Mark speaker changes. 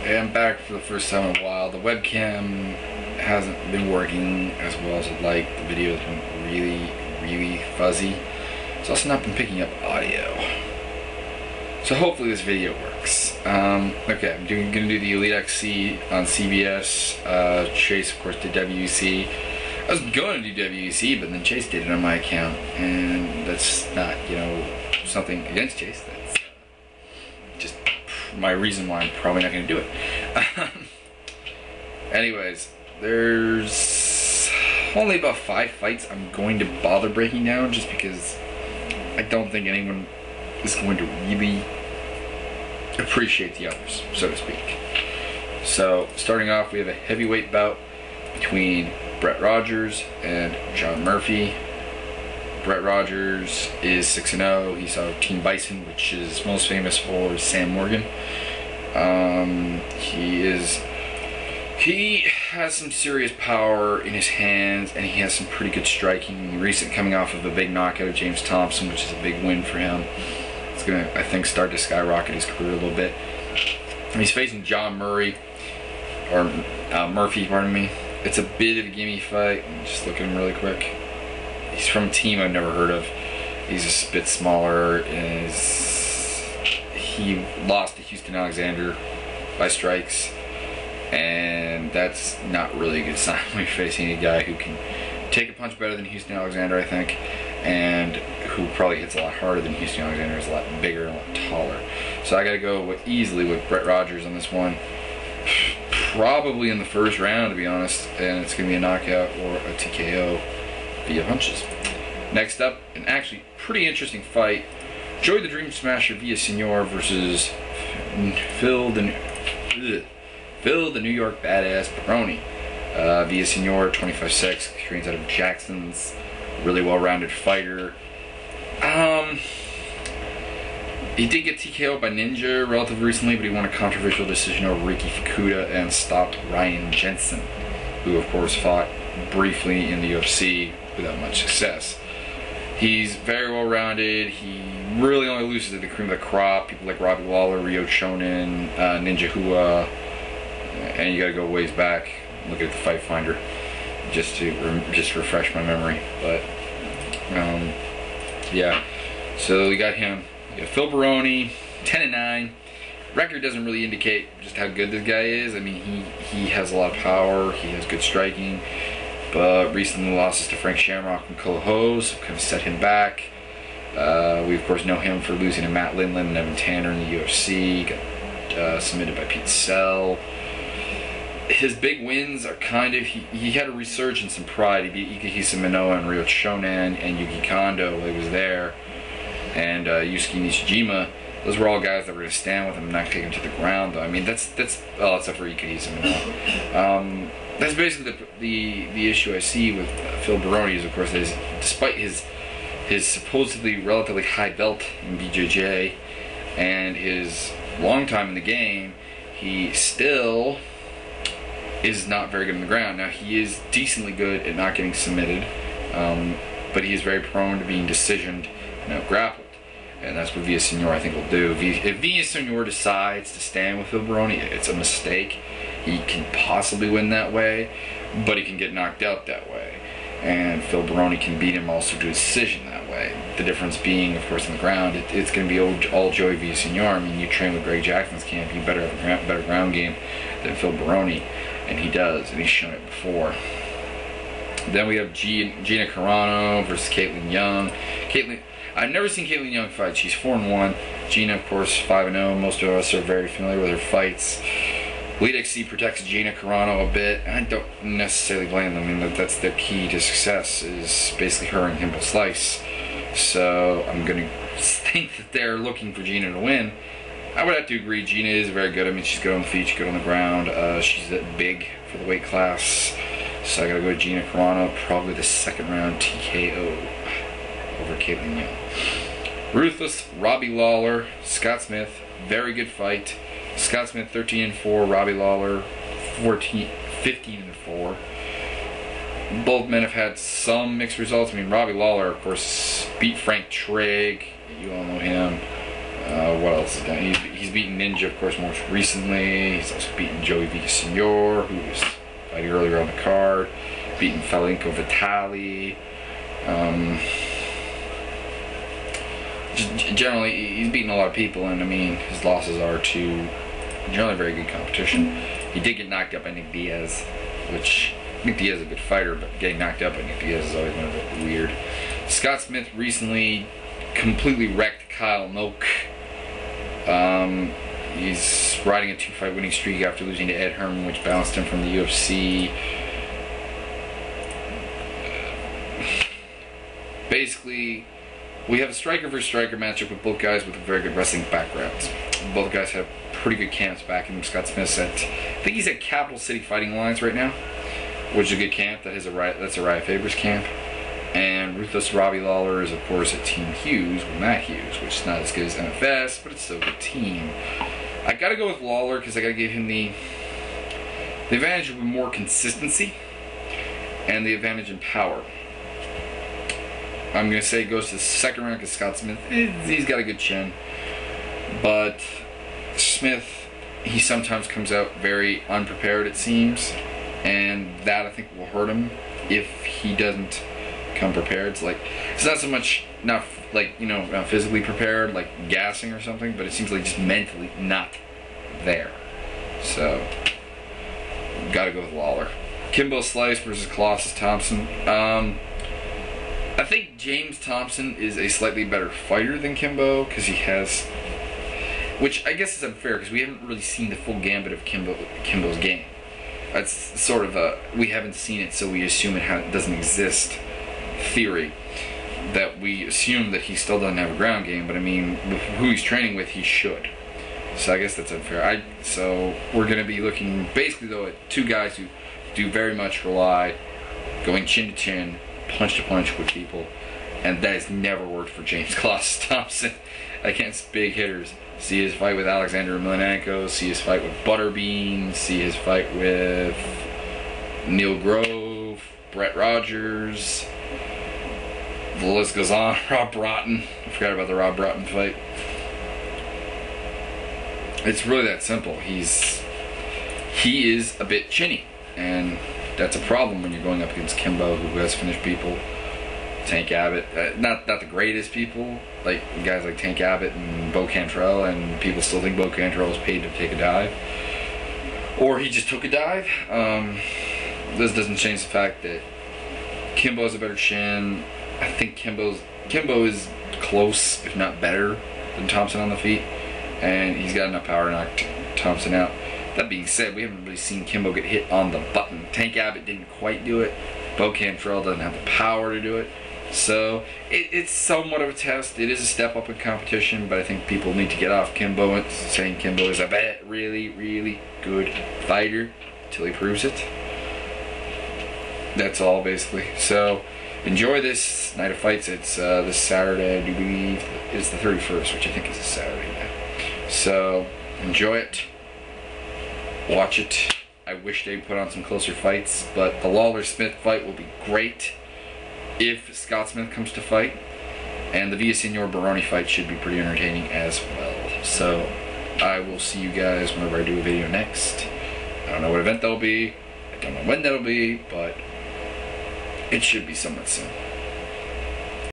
Speaker 1: am back for the first time in a while. The webcam hasn't been working as well as I'd like. The video has been really fuzzy. It's also not been picking up audio. So hopefully this video works. Okay, I'm gonna do the Elite XC on CBS. Chase, of course, did WEC. I was going to do WEC, but then Chase did it on my account, and that's not, you know, something against Chase. That's just my reason why I'm probably not going to do it. Anyways, there's only about 5 fights I'm going to bother breaking down, just because I don't think anyone is going to really appreciate the others, so to speak. So, starting off, we have a heavyweight bout between Brett Rogers and John Murphy. Brett Rogers is 6-0. He's out of Team Bison, which is most famous for Sam Morgan. He has some serious power in his hands, and he has some pretty good striking. Coming off of a big knockout of James Thompson, which is a big win for him. It's gonna, I think, start to skyrocket his career a little bit. He's facing John Murphy, pardon me. It's a bit of a gimme fight. I'm just looking at him really quick. He's from a team I've never heard of. He's a bit smaller, and he lost to Houston Alexander by strikes, and that's not really a good sign when you're facing a guy who can take a punch better than Houston Alexander, I think, and who probably hits a lot harder than Houston Alexander. Is a lot bigger and a lot taller. So I gotta go easily with Brett Rogers on this one. Probably in the first round, to be honest, and it's going to be a knockout or a TKO via punches. Next up, an actually pretty interesting fight. Joey the Dream Smasher Villasenor versus Phil the New York Badass Baroni. Villasenor, 25-6, trains out of Jackson's, really well-rounded fighter. He did get TKO'd by Ninja relatively recently, but he won a controversial decision over Ricky Fukuda and stopped Ryan Jensen, who of course fought briefly in the UFC without much success. He's very well rounded. He really only loses to the cream of the crop, people like Robbie Lawler, Ryo Chonin, Ninja Hua, and you gotta go ways back, look at the Fight Finder just to refresh my memory. But yeah, so we got him. Yeah, Phil Baroni, 10-9. Record doesn't really indicate just how good this guy is. I mean, he has a lot of power. He has good striking, but recently losses to Frank Shamrock and Kohos kind of set him back. We of course know him for losing to Matt Lindland and Evan Tanner in the UFC. Got submitted by Pete Sell. His big wins are kind of, he had a resurgence in pride. He beat Ikehisa Minoa and Ryo Chonan and Yuki Kondo while he was there. And Yusuke Nishijima, those were all guys that were going to stand with him and not take him to the ground, though. I mean, that's well, except for Ikehisa Minoa. That's basically the issue I see with Phil Baroni is, of course, is despite his supposedly relatively high belt in BJJ and his long time in the game, he still is not very good on the ground. Now, he is decently good at not getting submitted, but he is very prone to being decisioned and out-grappled. And that's what Villasenor, I think, will do. If Villasenor decides to stand with Phil Baroni, it's a mistake. He can possibly win that way, but he can get knocked out that way. And Phil Baroni can beat him also to a decision that way. The difference being, of course, on the ground, it's going to be all Joey Villasenor. I mean, you train with Greg Jackson's camp, you better have a better ground game than Phil Baroni, and he does, and he's shown it before. Then we have Gina Carano versus Caitlin Young. I've never seen Caitlin Young fight. She's 4-1. Gina, of course, 5-0. Most of us are very familiar with her fights. Elite XC protects Gina Carano a bit, and I don't necessarily blame them. I mean, that's the key to success, is basically her and Himbo Slice. So I'm going to think that they're looking for Gina to win. I would have to agree. Gina is very good. I mean, she's good on the feet, she's good on the ground. She's big for the weight class. So I gotta go with Gina Carano, probably the second round TKO over Caitlin Young. Ruthless Robbie Lawler, Scott Smith, very good fight. Scott Smith 13-4, Robbie Lawler 15-4. Both men have had some mixed results. I mean, Robbie Lawler, of course, beat Frank Trigg. You all know him. What else is done? He's beaten Ninja, of course, most recently. He's also beaten Joey Villasenor, who was fighting earlier on the card. Beaten Falinko Vitali. Generally, he's beaten a lot of people, and I mean, his losses are to generally very good competition. He did get knocked up by Nick Diaz, which Nick Diaz is a good fighter, but getting knocked up by Nick Diaz is always been a bit weird. Scott Smith recently completely wrecked Kyle Noak. He's riding a 2-fight winning streak after losing to Ed Herman, which bounced him from the UFC. Basically, we have a striker versus striker matchup with both guys with very good wrestling backgrounds. Both guys have pretty good camps back in Scott Smith's at, I think he's at Capital City Fighting Alliance right now, which is a good camp. That's a Riot Favors camp. And Ruthless Robbie Lawler is, of course, at Team Hughes with Matt Hughes, which is not as good as MFS, but it's still a good team. I gotta go with Lawler because I gotta give him the advantage of more consistency and the advantage in power. I'm gonna say it goes to the second round because Scott Smith, he's got a good chin, but Smith, he sometimes comes out very unprepared, it seems, and that I think will hurt him if he doesn't come prepared. It's not so much not physically prepared, like gassing or something, but it seems like just mentally not there. So gotta go with Lawler. Kimbo Slice versus Colossus Thompson. I think James Thompson is a slightly better fighter than Kimbo because he has, which I guess is unfair because we haven't really seen the full gambit of Kimbo's game. That's sort of a, we haven't seen it, so we assume it doesn't exist theory, that we assume that he still doesn't have a ground game, but I mean, with who he's training with, he should. So I guess that's unfair. So we're going to be looking basically though at two guys who do very much rely going chin to chin, punch to punch with people, and that has never worked for James Colossus Thompson against big hitters. See his fight with Alexander Emelianenko, see his fight with Butterbean, see his fight with Neil Grove, Brett Rogers, the list goes on. Rob Broughton, I forgot about the Rob Broughton fight. It's really that simple. He is a bit chinny, and that's a problem when you're going up against Kimbo, who has finished people. Tank Abbott, not the greatest people, like guys like Tank Abbott and Bo Cantrell, and people still think Bo Cantrell was paid to take a dive, or he just took a dive. This doesn't change the fact that Kimbo has a better chin. I think Kimbo is close, if not better, than Thompson on the feet, and he's got enough power to knock Thompson out. That being said, we haven't really seen Kimbo get hit on the button. Tank Abbott didn't quite do it. Bo Cantrell doesn't have the power to do it. So it's somewhat of a test. It is a step up in competition, but I think people need to get off Kimbo and saying Kimbo is a really, really good fighter until he proves it. That's all basically. So enjoy this night of fights. It's this Saturday, I do believe, is the 31st, which I think is a Saturday now. So enjoy it. Watch it. I wish they put on some closer fights, but the Lawler-Smith fight will be great if Scott Smith comes to fight, and the Villasenor-Baroni fight should be pretty entertaining as well. So I will see you guys whenever I do a video next. I don't know what event that'll be, I don't know when that'll be, but it should be somewhat soon.